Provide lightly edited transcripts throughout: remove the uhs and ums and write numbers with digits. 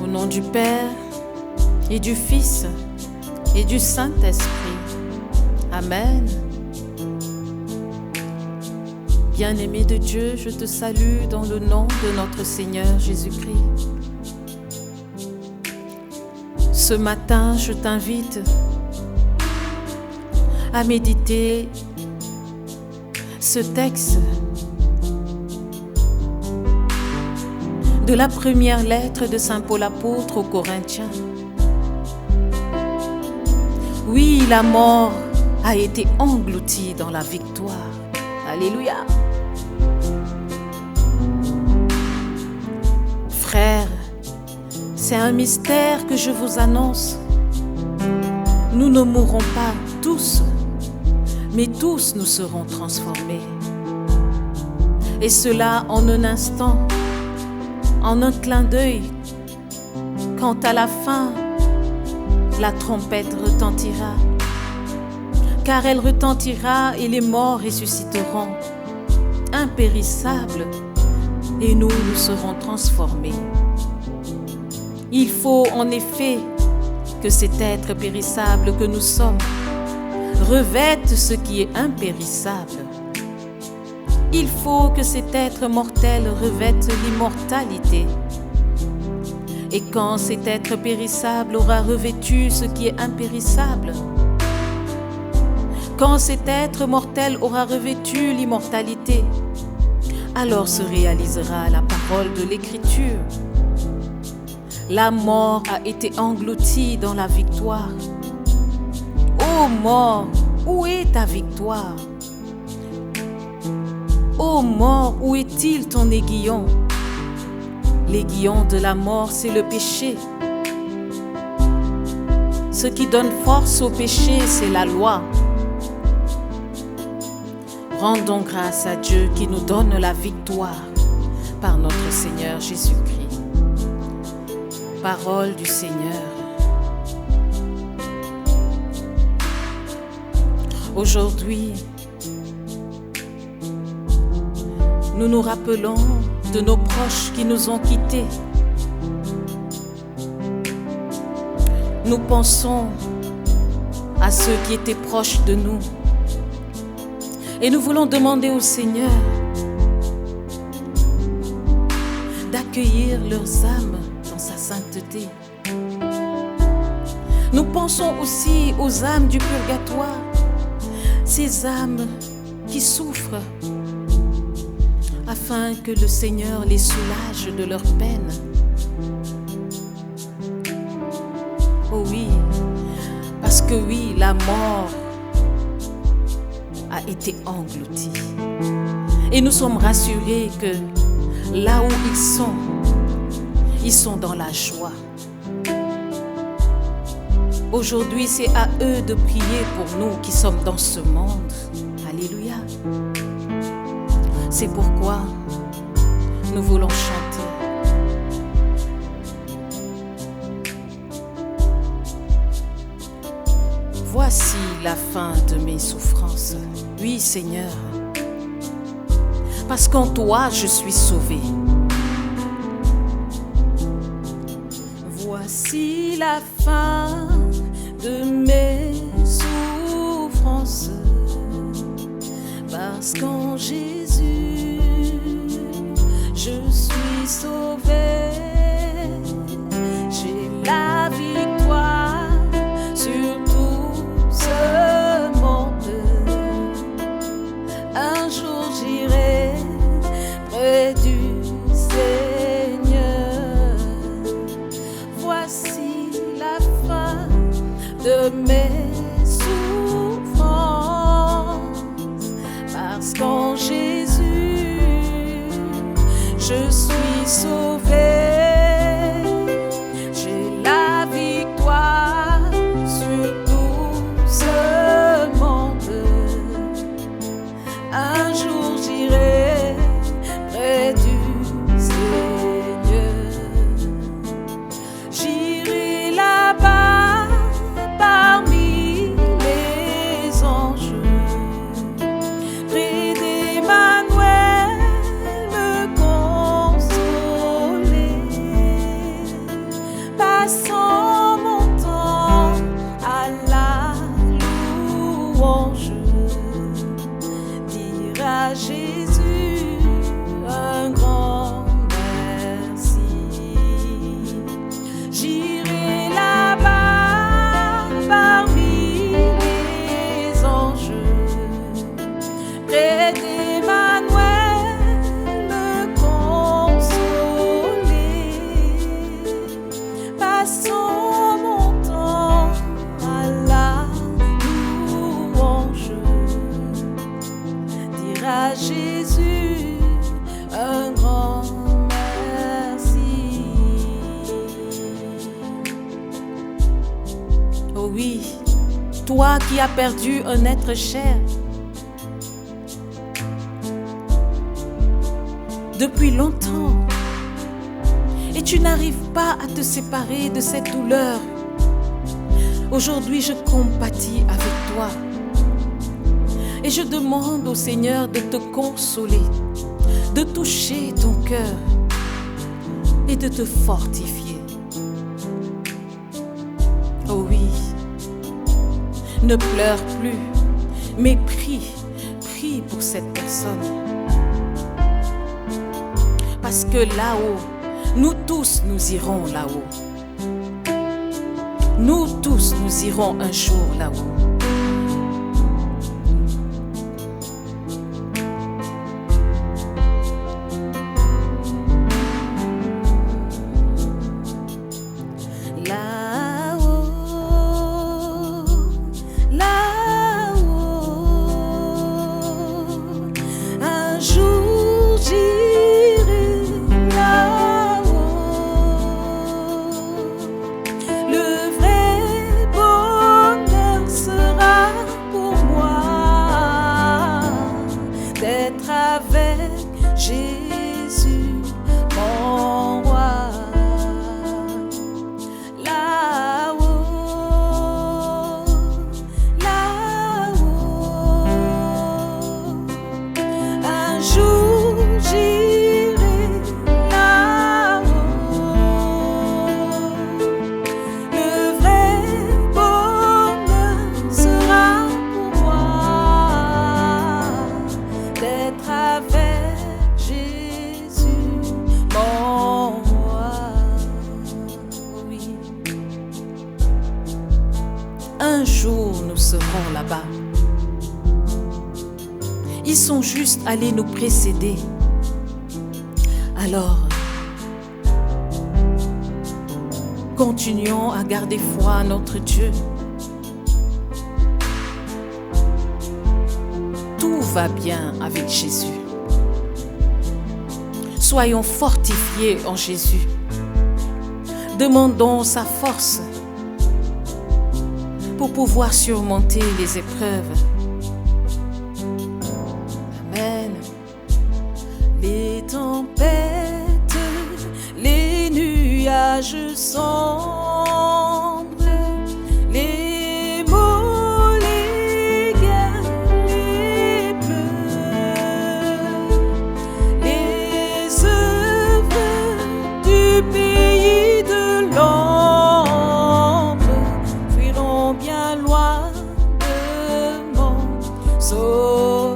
Au nom du Père et du Fils et du Saint-Esprit. Amen. Bien-aimé de Dieu, je te salue dans le nom de notre Seigneur Jésus-Christ. Ce matin, je t'invite à méditer ce texte de la première lettre de Saint Paul apôtre aux Corinthiens. Oui, la mort a été engloutie dans la victoire. Alléluia. Frères, c'est un mystère que je vous annonce. Nous ne mourrons pas tous, mais tous nous serons transformés. Et cela en un instant, en un clin d'œil, quand à la fin, la trompette retentira. Car elle retentira et les morts ressusciteront, impérissables, et nous serons transformés. Il faut en effet que cet être périssable que nous sommes revête ce qui est impérissable. Il faut que cet être mortel revête l'immortalité. Et quand cet être périssable aura revêtu ce qui est impérissable, quand cet être mortel aura revêtu l'immortalité, alors se réalisera la parole de l'Écriture. La mort a été engloutie dans la victoire. Ô mort, où est ta victoire? Ô mort, où est-il ton aiguillon? L'aiguillon de la mort, c'est le péché. Ce qui donne force au péché, c'est la loi. Rendons grâce à Dieu qui nous donne la victoire par notre Seigneur Jésus-Christ. Parole du Seigneur. Aujourd'hui, nous nous rappelons de nos proches qui nous ont quittés. Nous pensons à ceux qui étaient proches de nous. Et nous voulons demander au Seigneur d'accueillir leurs âmes dans sa sainteté. Nous pensons aussi aux âmes du purgatoire, ces âmes qui souffrent, afin que le Seigneur les soulage de leurs peines. Oh oui, parce que oui, la mort a été engloutie. Et nous sommes rassurés que là où ils sont dans la joie. Aujourd'hui, c'est à eux de prier pour nous qui sommes dans ce monde. Alléluia. C'est pourquoi nous voulons chanter. Voici la fin de mes souffrances. Oui, Seigneur, parce qu'en toi je suis sauvé. Voici la fin de mes souffrances, parce qu'en Jésus je suis sauvé. J'ai la victoire sur tout ce monde. Un jour j'irai près du Seigneur. Voici la fin de mes souffrances, parce qu'en Jésus je suis sauvé. J'ai la victoire sur tout ce monde. Un jour j'irai près du Seigneur. J'irai là-bas Passons mon temps à la louange, dire à Jésus un grand merci. J'irai là-bas parmi les anges, près d'Emmanuel le consoler. Passons mon temps à la louange, dire à Jésus un grand merci. Oh oui, toi qui as perdu un être cher depuis longtemps, et tu n'arrives pas à te séparer de cette douleur. Aujourd'hui, je compatis avec toi et je demande au Seigneur de te consoler, de toucher ton cœur et de te fortifier. Oh oui, ne pleure plus, mais prie pour cette personne. Parce que là-haut, nous tous nous irons là-haut. Nous tous nous irons un jour là-haut. Jésus, mon roi, là-haut, là-haut, un jour j'irai là-haut, le vrai bonheur sera pour moi d'être avec Jésus, mon roi. Oui. Un jour nous serons là-bas. Ils sont juste allés nous précéder. Alors, continuons à garder foi à notre Dieu. Tout va bien avec Jésus. Soyons fortifiés en Jésus. Demandons sa force pour pouvoir surmonter les épreuves. Amen. Les tempêtes, les nuages sombres, les maux, les guerres, les pleurs, les œuvres du pays de l'ombre fuiront bien loin de mon Sauveur.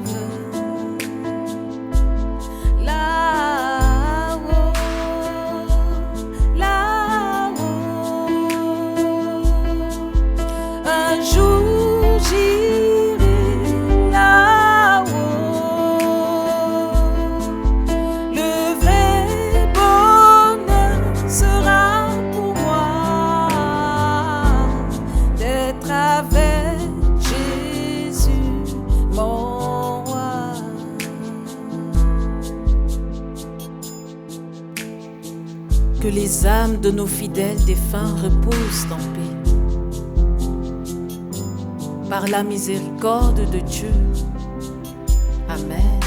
Là-haut, là-haut, un jour j'irai là-haut, le vrai bonheur sera pour moi d'être avec Jésus, mon roi. Que les âmes de nos fidèles défunts reposent en paix par la miséricorde de Dieu. Amen.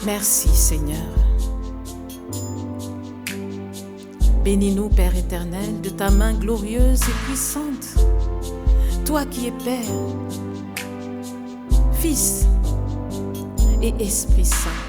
Merci Seigneur. Bénis-nous Père éternel de ta main glorieuse et puissante. Toi qui es Père, Fils et Esprit Saint.